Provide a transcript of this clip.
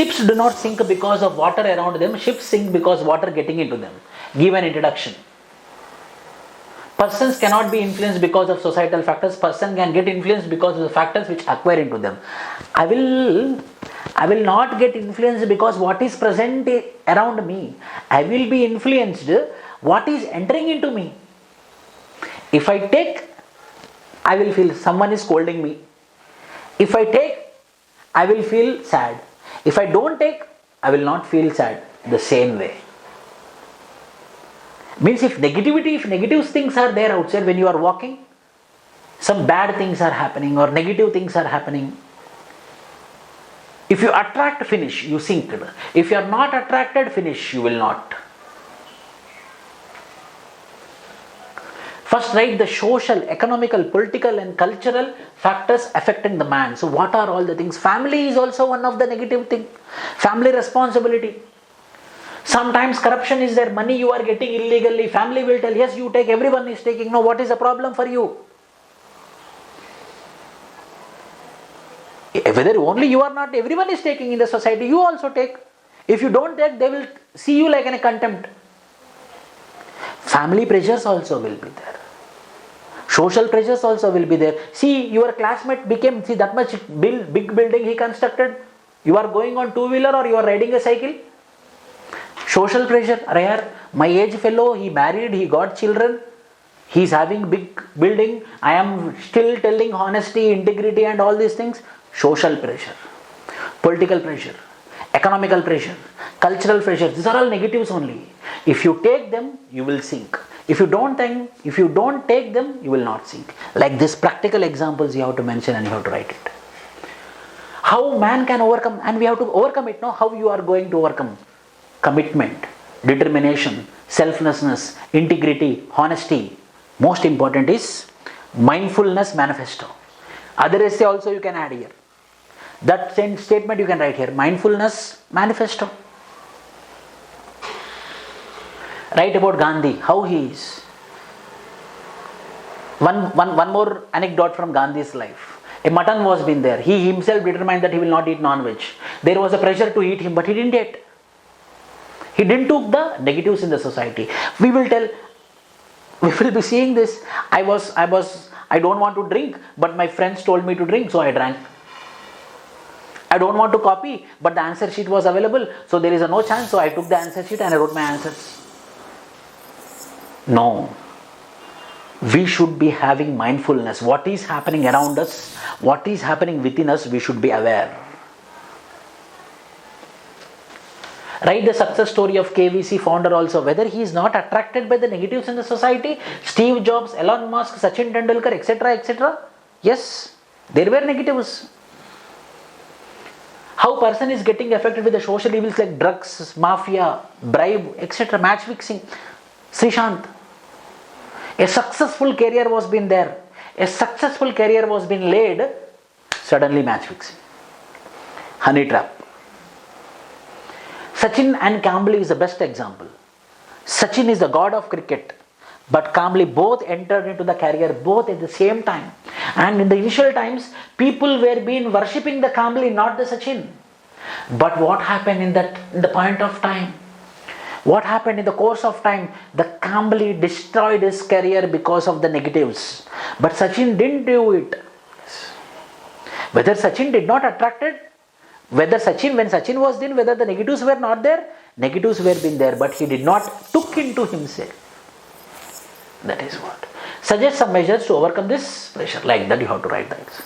Ships do not sink because of water around them. Ships sink because water getting into them. Give an introduction. Persons cannot be influenced because of societal factors. Person can get influenced because of the factors which acquire into them. I will not get influenced because what is present around me. I will be influenced what is entering into me. If I take, I will feel someone is scolding me. If I take, I will feel sad. If I don't take, I will not feel sad the same way. Means if negative things are there outside when you are walking, some bad things are happening or negative things are happening. If you attract, finish, you sink. If you are not attracted, finish, you will not. First write the social, economical, political and cultural factors affecting the man. So what are all the things? Family is also one of the negative things. Family responsibility. Sometimes corruption is there, money you are getting illegally. Family will tell, yes, you take, everyone is taking. No, what is the problem for you? Whether only you are not, everyone is taking in the society, you also take. If you don't take, they will see you like in a contempt. Family pressures also will be there. Social pressures also will be there. See, your classmate became, see that much big building he constructed. You are going on two-wheeler or you are riding a cycle. Social pressure, rare. My age fellow, he married, he got children. He is having big building. I am still telling honesty, integrity and all these things. Social pressure, political pressure, economical pressure, cultural pressure. These are all negatives only. If you take them, you will sink. If you don't take them, you will not sink. Like this practical examples you have to mention and you have to write it. How man can overcome, and we have to overcome it. Now, how you are going to overcome? Commitment, determination, selflessness, integrity, honesty. Most important is mindfulness manifesto. Other essay also you can add here. That same statement you can write here. Mindfulness manifesto. Write about Gandhi, how he is. One more anecdote from Gandhi's life. A mutton was been there. He himself determined that he will not eat non-veg. There was a pressure to eat him, but he didn't eat. He didn't took the negatives in the society. We will be seeing this. I don't want to drink, but my friends told me to drink, so I drank. I don't want to copy, but the answer sheet was available, so there is no chance, so I took the answer sheet and I wrote my answers. No. We should be having mindfulness. What is happening around us, what is happening within us, we should be aware. Write the success story of KVC founder also, whether he is not attracted by the negatives in the society. Steve Jobs, Elon Musk, Sachin Tendulkar, etc., etc. Yes, there were negatives. How person is getting affected with the social evils like drugs, mafia, bribe, etc., match fixing. Srishant, a successful career was been there. A successful career was been laid, suddenly match fixing. Honey trap. Sachin and Kambli is the best example. Sachin is the god of cricket, but Kambli both entered into the career both at the same time. And in the initial times, people were being worshipping the Kambli, not the Sachin. But what happened in the point of time? What happened in the course of time? The Kambli destroyed his career because of the negatives. But Sachin didn't do it. Whether Sachin did not attracted, when Sachin was there, whether the negatives were not there, negatives were been there, but he did not took into himself. That is what. Suggest some measures to overcome this pressure. Like that you have to write that.